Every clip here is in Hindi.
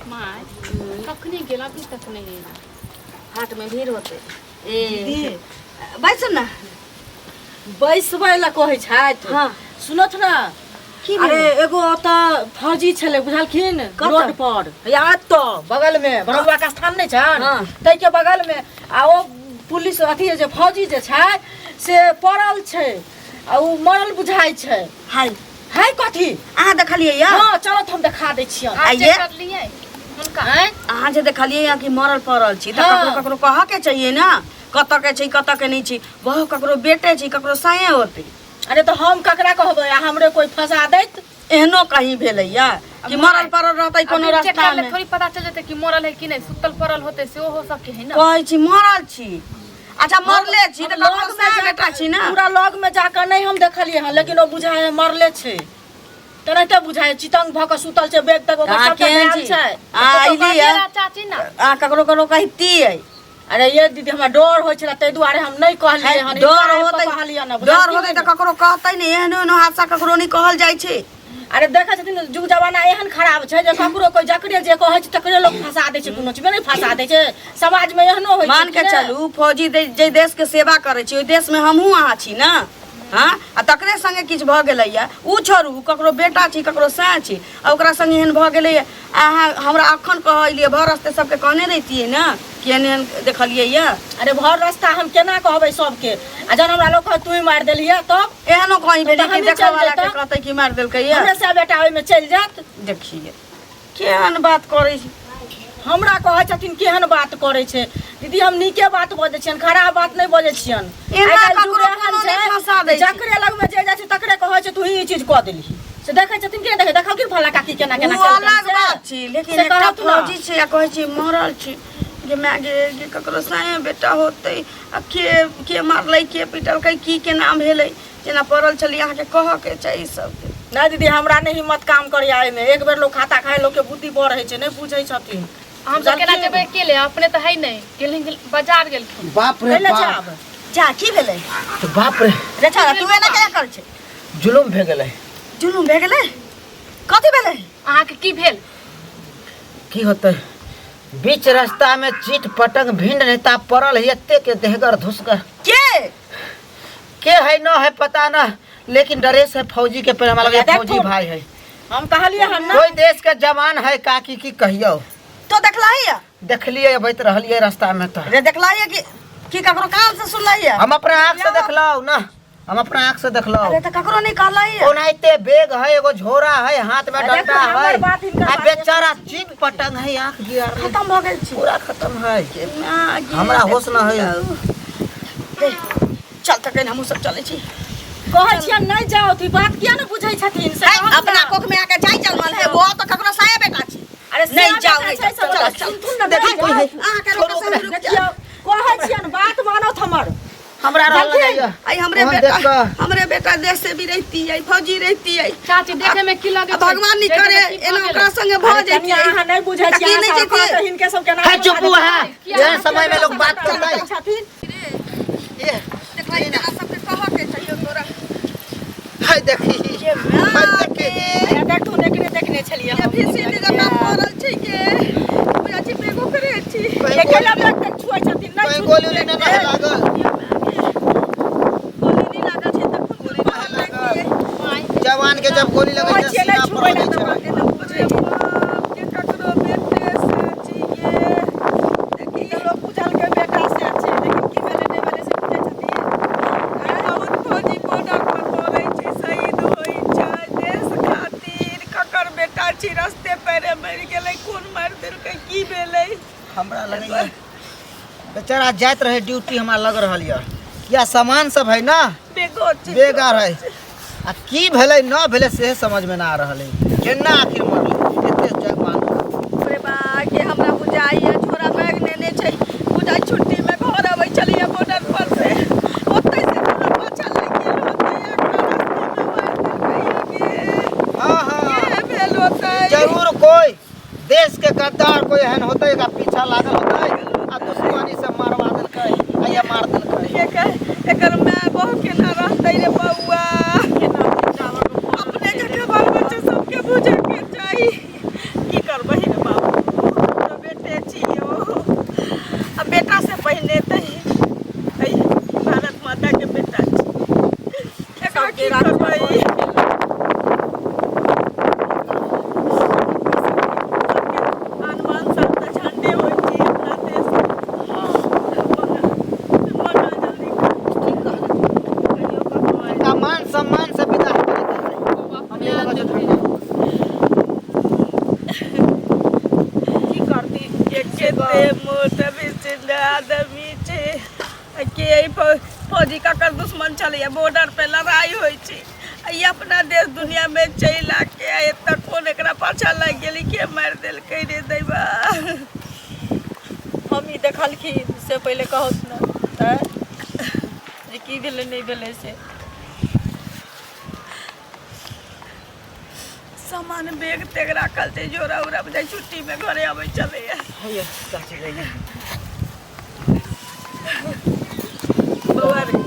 माय कखनी गेला अभी तक नहीं हाट में भीड़ होते ए बैस ना बैसबै ला कहै छथि हाँ सुनत ना की अरे एगो त फौजी छले बुझलखिन रोड पर याद तो बगल में भरवा का स्थान नहीं छन हाँ। तै के बगल में आ ओ पुलिस अथी जे फौजी जे छै से पड़ल छै आ उ मरल बुझाइ छै हाय है कथी अहाँ देखलिए या हां चलत हम दिखा दै छियै आइए कर लिए उनका हैं अहाँ जे देखलिए या कि मरल पड़ल छी त हाँ। ककरो ककरो कह के चाहिए ना कत के छै कत के नहीं छी वह ककरो बेटे छी ककरो साये होते अरे तो हम ककरा कहबै आ हमरे कोई फंसा दैत एहनो कहीं भेलैया कि मरल पड़ल रहतै कोनो रास्ता में थोड़ी पता चल जाते कि मरल है कि नहीं सुतल पड़ल होते से हो सके है ना कहै छी मरल छी अच्छा मरले छी त लग ककरो में साये बेटा छी ना पूरा लग में जाकर नहीं हम देखलिए हां लेकिन वो बुझाय है मरले छै तनैते बुझाय चितंग भ के सुतल छै बेग तक ओकर सब ध्यान छै आइली चाची ना आ ककरो ककरो कहतियै अरे ये दीदी हमरा डर होय छला तै दुआरे हम नहीं कहलिए हन डर होतै कहलिए ना डर होतै त ककरो कहतै ने एहन एहन हादसा ककरो नहीं कहल जाइ छै अरे देखै छथिन जुग जमाना एहन खराब छै जे ककरो कोई जकरे जे कहै छै तकरे लोग फंसा दै छै कोनो चीज में नहीं फंसा दै छै समाज में एहनो होय छै मान के चलू फौजी जे देश के सेवा करे छी ओइ देश में हमहू अहाँ छी ना हाँ आ तकरे संगे किछ भ गेलैया उ छोड़ू ककरो बेटा छी ककरो साँ छी आ ओकरा संगे एहन भ गेलैया अहाँ हमरा अखन कहलिए भर रस्ते सबके कहने रहितियै ना कि एहन देखलियै या अरे भर रास्ता हम केना कहबै सबके आ जन हमरा लोग तू ही मार देलिए तब एहनो कहीं भेलै कि हमही देखै चल वाला के जैतौ। कहतै कि मार देलकै या हमरे से बेटा ओइ में चल जात देखिए केहन बात करै छी हमरा कहै छथिन केहन बात करै छै दीदी हम नीके बात बजै छियन खराब बात नहीं बजै छियन एना आइ काल्हि ककरो जुग कोनो एहन नहि छै, फंसा दै छै। जकरे लग में जे जाइ छै तकरे कहै छै तू ही चीज कह देलही से देखै छथिन कि देखै देखौ कि फला काकी केना केना उ केलकै अलग से। बात छी लेकिन से एकटा कहत ना। फौजी छै आ कहै छी मरल छी जे माय गे ककरो साये बेटा होतै आ के मारलै के पिटलकै की के नाम भेलै जेना पड़ल छली अहाँके कहऽ के चाही सबके नहीं दीदी हमरा नहीं हिम्मत काम करिए आए में एक बेर लोग खाता खाए लोग के बुद्धि बढ़ै छै नहीं पूछै छथिन हम सब केना जेबे अकेले अपने तो है नहीं गेल बाजार गेल बाप रे कैले बाप जाब जा की भेलै तो बाप रे रे छाड़ा तू एना क्या कर छै जुलुम भे गेलै जुलूम भे गेलै कथी भेलै अहाँ के की भेल की होतै बीच रास्ता में चीट पटंग भिंड नेता पड़ल है एते के देहगर धुसकर के है न है पता न लेकिन ड्रेस है फौजी के पहले हमारा लगे देखो। फौजी भाई है हम कहलिए हन ना कोई देश के जवान है काकी की कहियो तो देखलाई या देखलिए अबैत रहलिए रास्ता में तो रे देखलाई या कि ककरो कान से सुनलाई या हम अपना आँख से देखलौ ना हम अपना आँख से देखलौ अरे त ककरो नहीं कहलाई या ओनाइते बेग है एगो झोरा है हाथ में अरे डंडा देखो, है हमर बात हिनकर आ बात बेचारा चीट पटंग है आँख गिरा खत्म भ गेल छी पूरा खत्म है आगे हमरा होश न है दे, चल त कहीं हमहू सब चलै छी कहै छियन नहीं जाओ तू बात किया न बुझै छथिन से है, कहत अपना ना। कोख में आके जाई चल मन है वो तो ककरो साये बेटा छी अरे नहीं से जाओ बेटा नहीं छै, चल सब चल सुन न देखी देखी कोई है जाओ। आ के रोक से रुक देखियो कहै छियन बात मानत हमर हमरा रहल जाइए आई हमरे बेटा देश से भी रहती है फौजी रहती है चाची देखे में की लगे भगवान नहीं करे एना ओकरा संगे भ अरे कनिया जैती अहाँ नहीं बुझै की छियै नहीं अहाँ जैती कहत हिनके सब केना है चुप है ये समय में लोग बात करता है छथिन ये देखलाई ना सबके कह के चाहिए तोरा है देखी है देखी अरे देख तू देखने छलिए ये हम भी सीधी जगह पड़ल छै के बुझा छी बेगो करे छी ये केला तक छुआ छथिन कोई नहीं गोली उली न लागल गोली नहीं लागा छै त गोली नहीं लागल जवान के जब गोली लगे कहै छै छियै सीना नहीं पर छुबै होय ना छै के ककरो बेटे से छी के देखी लोग पूछल के बेटा से छै लेकिन की भेले नहीं भेले से पूछै छथिन बहुत फौजी बॉर्डर पर मरै छै शहीद होई छै देश खातिर ककर बेटा छी रास्ते पेरे मर गेलै कोन मार देलकै की भेलै हमरा लगे बेचारा जाइत रहे ड्यूटी हमरा लग रहल या सामान सब है ना बेगो छी बेगार है आ की भेलै न भेलै से समझ में ना आ रहल है केना आखिर मरलै एते जवान अरे बा के हमरा बुझाई है छोरा बैग नेने छै बुझाई छुट्टी में घर आबै छलिए बॉर्डर पर से ओतै से पूरा पाछा लग गेल होतै एक रास्ते में मार देलकै हां हां के भेल होतै जरूर कोई देश के गद्दार कोई एहन होतै का पीछा लागल होतै आ दुश्मनी से मारवा देलकै आ या मार देलकै एकर माय बहु के ना रहतै रे बउआ अपने जगह बाल बच्चा सबके बुझे के चाही की करबै रे बाबू केते मोट बिचिंद आदमी छे के फौजी का कर दुश्मन चले बॉर्डर पे लड़ाई होई छे ई अपना देश दुनिया में चला के एत कोन एकरा पाछा लग गेली के मार देल कह रे दैबा हम ही देखलखिन से पहले कहत न त जे की भेलै नहीं भेलै से सामान बैग तेग रखल छे जोरा उरा बुझाई छुट्टी में घरे आवे चले ये चाची गई बउआ रे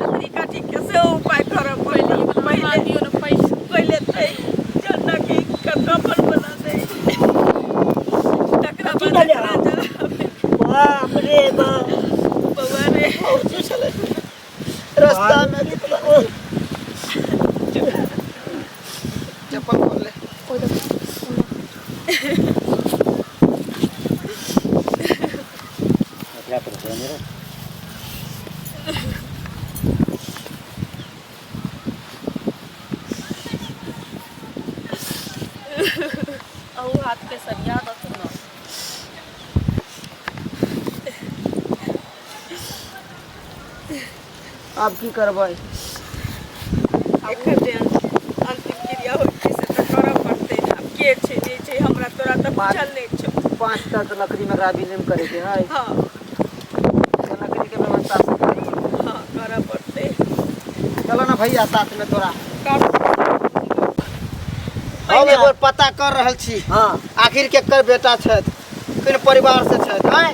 लकड़ी काटी कैसे उपाय करब पहले दियो न पैसा पहले ते जन्ना की कपन बना दे टकरा बना बाप रे बाप बउआ रे रास्ता में चप्पल खोल ले औ हाथ के सरिया दत न अब की करबै एकर जे अंतिम क्रिया होई छै से त करब पड़तै अब के छै जे छै हमरा तोरा त बुझल नै छौ 5 तक लकड़ी में राबिनेम करे के है हां लकड़ी के व्यवस्था से करी हां करब पड़तै चलो ना भैया साथ में तोरा हम पहले एक बार पता कर रहल छी हां आखिर केकर बेटा छथि किन परिवार से छथि हैं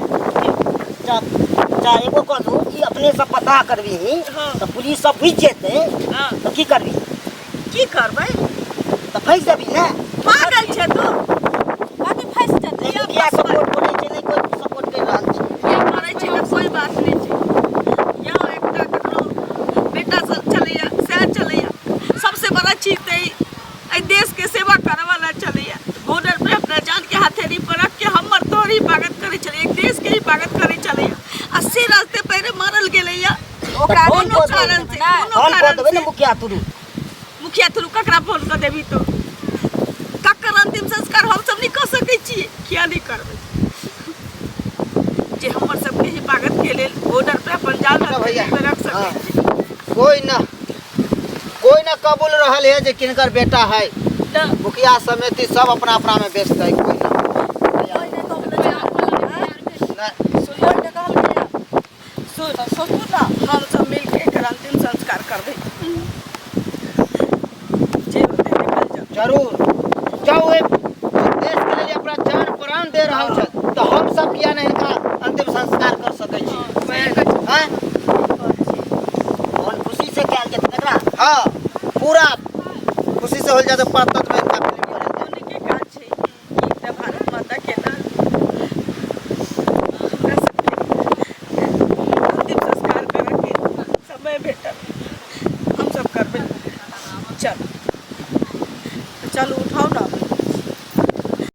चाहे एगो कहू कि अपने से पता करबी हाँ। तो पुलिस सब बुझ जेतै हां तो की करबी की करबै तो फंस जेबी ना पागल छै तू बाकी फंस जेतै क्या सपोर्ट करे छै नहीं कोई सपोर्ट कर रहल छै ये करै छै त कोई बात नै छै यहाँ एकटा ककरो बेटा सब चलैया सह चलैया सबसे बड़ा चीज त ई देश के सेवा करे वाला चलैया बॉर्डर पे अपना जान के हथेली पर रख के हमर तोरी हिफाजत करे चले एक देश के हिफाजत करे चलैया अस्सी रास्ते पहले मारल गेलैया ओकरा कोनो कारण से कोनो फोन कर कारण देबै से ना मुखिया तुरु ककरा फोन कर देबी तो ककर अंतिम संस्कार हम सब नहीं कर सकै छियै किया नहीं करबै जे हमर सबके हिफाजत के लेल बॉर्डर पे अपन जान भैया पे रख सकै छी कोई ना कबूल रहल है जे किनकर बेटा है मुखिया समिति सब अपना अपना में व्यस्त है कोई ना सोचू ना हम सब मिल के एकर अंतिम संस्कार करबै जे होते निकल जाओ जरूर जाओ देश के लिए अपना जान प्राण दे रहल छथि तो हम सब किया नहीं इनका अंतिम संस्कार कर सकै छी हैं मन खुशी से कैल जेतै एकरा हाँ पूरा खुशी से हो जाए तो